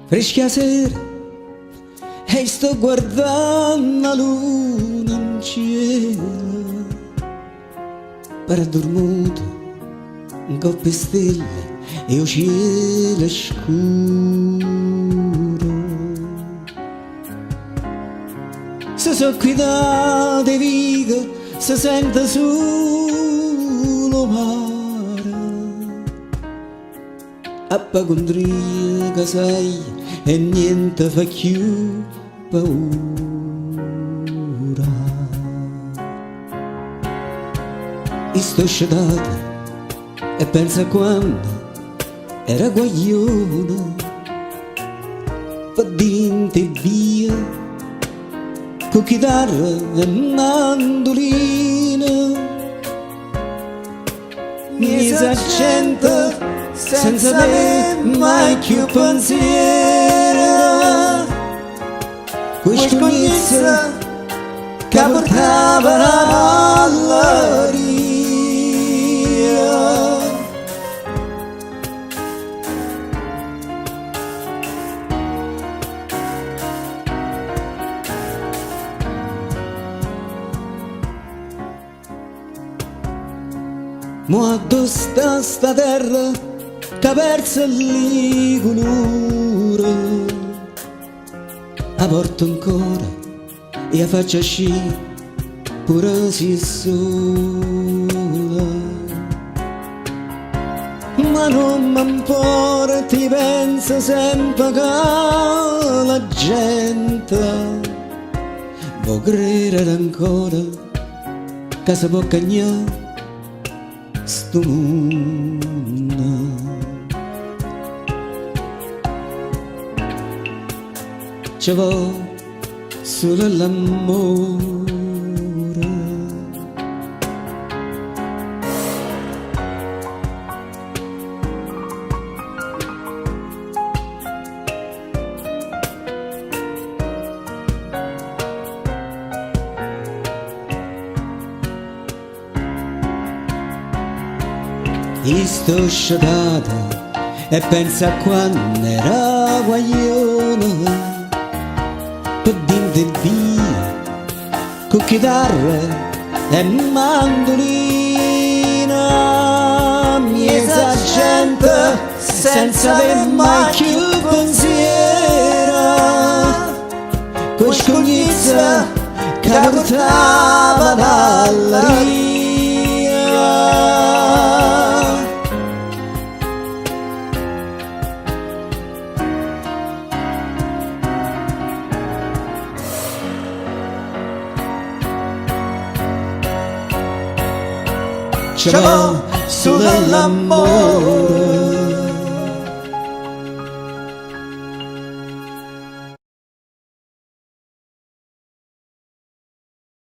Fresca sera e sto guardando la luna in cielo, paradormuto un coppia stelle e un cielo scuro. Se so qui da te viga, se sente solo mare, appagondria che sai e niente fa più paura. E sto sciatata e pensa quando era guagliona, va dentro e via con chitarra e mandolina, mi s'accenta senza avere mai più pensiero, questa cognizza che portava alla ria. Mo addosta sta terra che persa lì colore, a porto ancora e a faccia sci pure si è sola, ma non m'importa, ti pensa sempre che la gente può credere ancora che si può cagnare sto mondo. Ci va solo l'amore. E sto sciatata e pensa a quando era guagliona, per dentro e via con chitarra e mandolina, mi s'accenta senza aver mai più pensiero, con scognizza che portava dalla ria. Ci va solo l'amore.